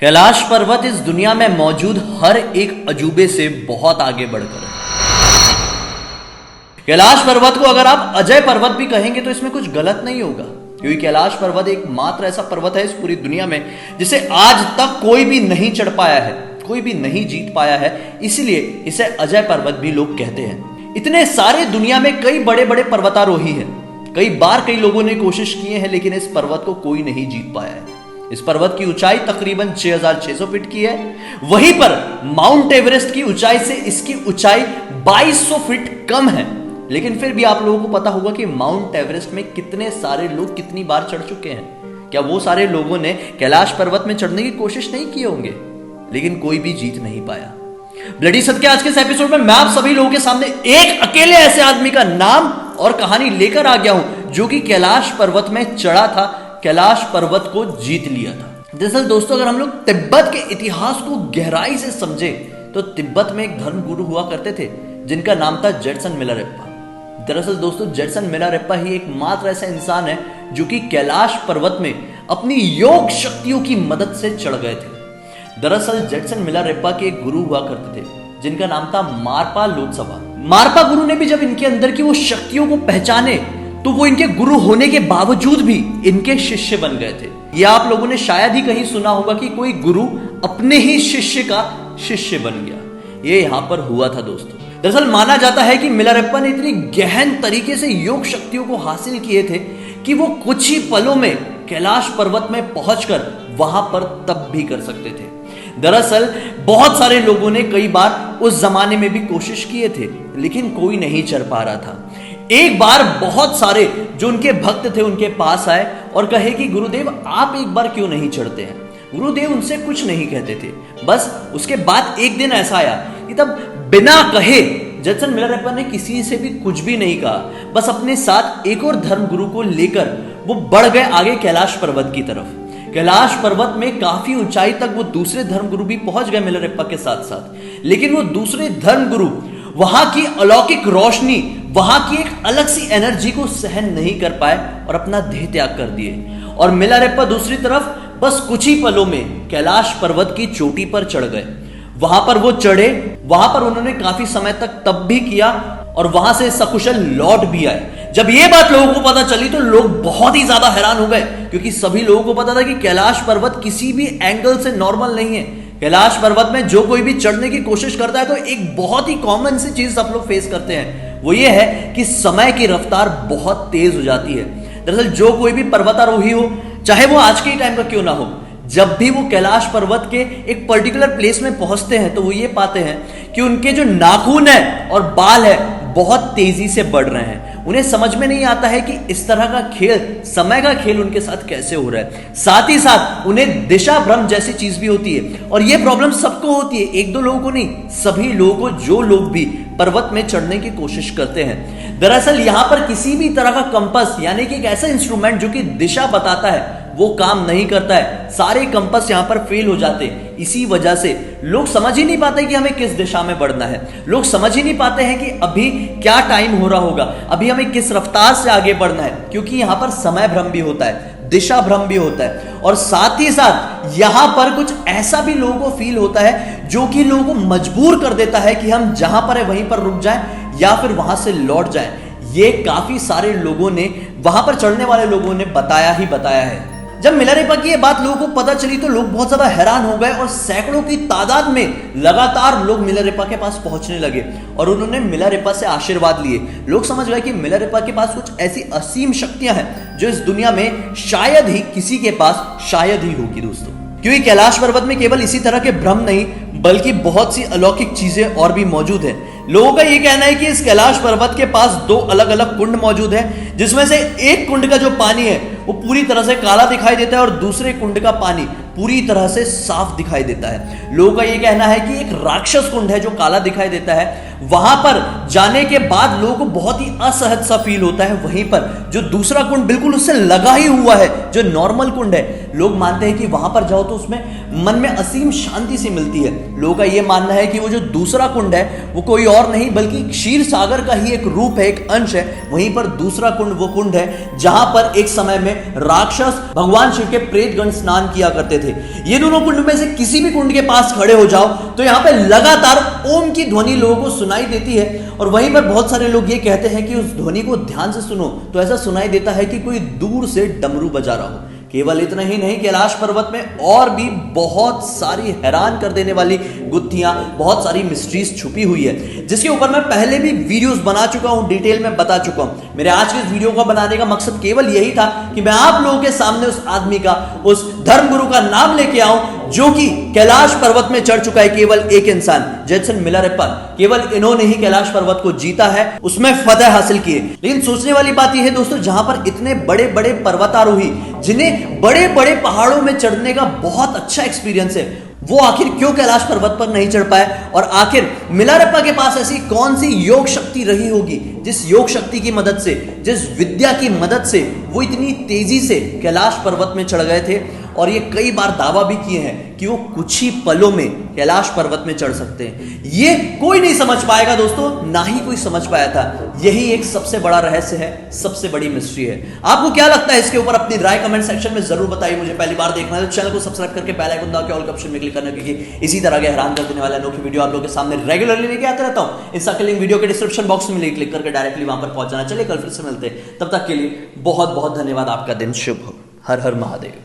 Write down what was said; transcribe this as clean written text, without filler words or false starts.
कैलाश पर्वत इस दुनिया में मौजूद हर एक अजूबे से बहुत आगे बढ़कर है। कैलाश पर्वत को अगर आप अजय पर्वत भी कहेंगे तो इसमें कुछ गलत नहीं होगा, क्योंकि कैलाश पर्वत एकमात्र ऐसा पर्वत है इस पूरी दुनिया में जिसे आज तक कोई भी नहीं चढ़ पाया है, कोई भी नहीं जीत पाया है, इसलिए इसे अजय पर्वत भी लोग कहते हैं। इतने सारे दुनिया में कई बड़े बड़े पर्वतारोही हैं, कई बार कई लोगों ने कोशिश किए हैं, लेकिन इस पर्वत को कोई नहीं जीत पाया है। इस पर्वत की ऊंचाई तकरीबन 6600 फीट की है। वहीं पर माउंट एवरेस्ट की ऊंचाई से इसकी ऊंचाई 2200 फीट कम है। लेकिन फिर भी आप लोगों को पता होगा कि माउंट एवरेस्ट में कितने सारे लोग कितनी बार चढ़ चुके हैं। क्या वो सारे लोगों ने कैलाश पर्वत में चढ़ने की कोशिश नहीं की होंगे, लेकिन कोई भी जीत नहीं पाया। ब्लडी सत्य के आज के इस एपिसोड में मैं आप सभी लोगों के सामने एक अकेले ऐसे आदमी का नाम और कहानी लेकर आ गया हूं जो कि कैलाश पर्वत में चढ़ा था, कैलाश पर्वत को जीत लिया था। दरअसल दोस्तों, अगर हम लोग तिब्बत के इतिहास को गहराई से समझे तो तिब्बत में एक धर्म गुरु हुआ करते थे जिनका नाम था जेटसन मिलारेप्पा। दरअसल दोस्तों, जेटसन मिलारेप्पा ही एकमात्र ऐसा इंसान है जो कि कैलाश पर्वत में अपनी योग शक्तियों की मदद से चढ़ गए थे। दरअसल जेटसन मिलारेप्पा के एक गुरु हुआ करते थे जिनका नाम था मारपा लोत्सवा। मारपा गुरु ने भी जब इनके अंदर की वो शक्तियों को पहचाने तो वो इनके गुरु होने के बावजूद भी इनके शिष्य बन गए थे। यह आप लोगों ने शायद ही कहीं सुना होगा कि कोई गुरु अपने ही शिष्य का शिष्य बन गया। ये यहां पर हुआ था दोस्तों। दरअसल माना जाता है कि मिलारेप्पा ने इतनी गहन तरीके से योग शक्तियों को हासिल किए थे कि वो कुछ ही पलों में कैलाश पर्वत में पहुंचकर वहां पर तप भी कर सकते थे। दरअसल बहुत सारे लोगों ने कई बार उस जमाने में भी कोशिश किए थे, लेकिन कोई नहीं चढ़ पा रहा था। एक बार बहुत सारे जो उनके भक्त थे उनके पास आए और कहे कि गुरुदेव आप एक बार क्यों नहीं चढ़ते हैं। गुरुदेव उनसे कुछ नहीं कहते थे। बस उसके बाद एक दिन ऐसा आया कि तब बिना कहे जेटसन मिलारेप्पा ने किसी से भी कुछ भी नहीं कहा, बस अपने साथ एक और धर्म गुरु को लेकर वो बढ़ गए आगे कैलाश पर्वत की तरफ। कैलाश पर्वत में काफी ऊंचाई तक वो दूसरे धर्म गुरु भी पहुंच गए मिलारेप्पा के साथ साथ, लेकिन वो दूसरे धर्म गुरु वहां की अलौकिक रोशनी, वहां की एक अलग सी एनर्जी को सहन नहीं कर पाए और अपना देह त्याग कर दिए। और मिलारेप्पा दूसरी तरफ बस कुछ ही पलों में कैलाश पर्वत की चोटी पर चढ़ गए। वहां पर वो चढ़े, वहां पर उन्होंने काफी समय तक तप भी किया और वहां से सकुशल लौट भी आए। जब ये बात लोगों को पता चली तो लोग बहुत ही ज्यादा हैरान हो गए, क्योंकि सभी लोगों को पता था कि कैलाश पर्वत किसी भी एंगल से नॉर्मल नहीं है। कैलाश पर्वत में जो कोई भी चढ़ने की कोशिश करता है तो एक बहुत ही कॉमन सी चीज आप लोग फेस करते हैं, वो ये है कि समय की रफ्तार बहुत तेज हो जाती है। दरअसल जो कोई भी पर्वतारोही हो, चाहे वो आज के टाइम का क्यों ना हो, जब भी वो कैलाश पर्वत के एक पर्टिकुलर प्लेस में पहुंचते हैं तो वो ये पाते हैं कि उनके जो नाखून है और बाल है बहुत तेजी से बढ़ रहे हैं। उन्हें समझ में नहीं आता है कि इस तरह का खेल, समय का खेल उनके साथ कैसे हो रहा है। साथ ही साथ उन्हें दिशा भ्रम जैसी चीज भी होती है, और यह प्रॉब्लम सबको होती है, एक दो लोगों को नहीं, सभी लोगों को, जो लोग भी पर्वत में चढ़ने की कोशिश करते हैं। दरअसल यहां पर किसी भी तरह का कंपास यानी कि एक ऐसा इंस्ट्रूमेंट जो कि दिशा बताता है वो काम नहीं करता है। सारे कंपास यहां पर फेल हो जाते हैं। इसी वजह से लोग समझ ही नहीं पाते कि हमें किस दिशा में बढ़ना है। लोग समझ ही नहीं पाते हैं कि अभी क्या टाइम हो रहा होगा, अभी हमें किस रफ्तार से आगे बढ़ना है, क्योंकि यहां पर समय भ्रम भी होता है, दिशा भ्रम भी होता है। और साथ ही साथ यहां पर कुछ ऐसा भी लोगों को फील होता है जो कि लोगों को मजबूर कर देता है कि हम जहां पर है वहीं पर रुक जाएं या फिर वहां से लौट जाएं। ये काफी सारे लोगों ने, वहां पर चढ़ने वाले लोगों ने बताया है। जब मिलारेप्पा की ये बात लोगों को पता चली तो लोग बहुत ज्यादा हैरान हो गए और सैकड़ों की तादाद में लगातार लोग मिलारेप्पा के पास पहुंचने लगे और उन्होंने मिलारेप्पा से आशीर्वाद लिए। लोग समझ गए कि मिलारेप्पा के पास कुछ ऐसी असीम शक्तियां हैं जो इस दुनिया में शायद ही किसी के पास शायद ही होगी दोस्तों। क्योंकि कैलाश पर्वत में केवल इसी तरह के भ्रम नहीं बल्कि बहुत सी अलौकिक चीजें और भी मौजूद है। लोगों का यह कहना है कि इस कैलाश पर्वत के पास दो अलग अलग कुंड मौजूद हैं, जिसमें से एक कुंड का जो पानी है वो पूरी तरह से काला दिखाई देता है और दूसरे कुंड का पानी पूरी तरह से साफ दिखाई देता है। लोगों का यह कहना है कि एक राक्षस कुंड है जो काला दिखाई देता है, वहां पर जाने के बाद लोगों को बहुत ही असहज सा फील होता है। वहीं पर जो दूसरा कुंड बिल्कुल उससे लगा ही हुआ है, जो नॉर्मल कुंड है, लोग मानते हैं कि वहां पर जाओ तो उसमें मन में असीम शांति सी मिलती है। लोगों का यह मानना है कि वो जो दूसरा कुंड है वो कोई और नहीं बल्कि क्षीर सागर का ही एक रूप है, एक अंश है। वहीं पर दूसरा कुंड वो कुंड है जहां पर एक समय में राक्षस भगवान शिव के प्रेतगण स्नान किया करते थे। ये दोनों कुंड में से किसी भी कुंड के पास खड़े हो जाओ तो यहां पे लगातार ओम की ध्वनि लोगों को सुनाई देती है। और वहीं पर बहुत सारे लोग ये कहते हैं कि उस ध्वनि को ध्यान से सुनो तो ऐसा सुनाई देता है कि कोई दूर से डमरू बजा रहा हो। केवल इतना ही नहीं, कैलाश पर्वत में और भी बहुत सारी हैरान कर देने वाली गुत्थियां, बहुत सारी मिस्ट्रीज छुपी हुई है, जिसके ऊपर मैं पहले भी वीडियोस बना चुका हूं, डिटेल में बता चुका हूं। मेरे आज के इस वीडियो को बनाने का मकसद केवल यही था कि मैं आप लोगों के सामने उस आदमी का, उस धर्मगुरु का नाम लेके आऊं जो कि कैलाश पर्वत में चढ़ चुका है। केवल एक इंसान, जैसन मिलारेप्पा, केवल इन्होंने ही कैलाश पर्वत को जीता है, उसमें फतेह हासिल की है। लेकिन सोचने वाली बात यह है दोस्तों, जहां पर इतने बड़े बड़े पर्वतारोही जिन्हें बड़े बड़े पहाड़ों में चढ़ने का बहुत अच्छा एक्सपीरियंस है, वो आखिर क्यों कैलाश पर्वत पर नहीं चढ़ पाए? और आखिर मिलारेप्पा के पास ऐसी कौन सी योग शक्ति रही होगी जिस योग शक्ति की मदद से, जिस विद्या की मदद से वो इतनी तेजी से कैलाश पर्वत में चढ़ गए थे? और ये कई बार दावा भी किए हैं कि वो कुछ ही पलों में कैलाश पर्वत में चढ़ सकते हैं। ये कोई नहीं समझ पाएगा दोस्तों, ना ही कोई समझ पाया था। यही एक सबसे बड़ा रहस्य है, सबसे बड़ी मिस्ट्री है। आपको क्या लगता है इसके ऊपर? अपनी राय कमेंट सेक्शन में जरूर बताइए। मुझे पहली बार देखना है तो चैनल को सब्सक्राइब करके बेल आइकन दबा के ऑल के ऑप्शन में क्लिक करना, क्योंकि इसी तरह के हैरान कर देने वाले अनोखी वीडियो आप लोगों के सामने रेगुलरली लेके आते रहता हूं। इंस्टा के लिंक वीडियो के डिस्क्रिप्शन बॉक्स में क्लिक करके डायरेक्टली वहां पर पहुंच जाना। चलिए कल फिर से मिलते हैं, तब तक के लिए बहुत बहुत धन्यवाद। आपका दिन शुभ हो। हर हर महादेव।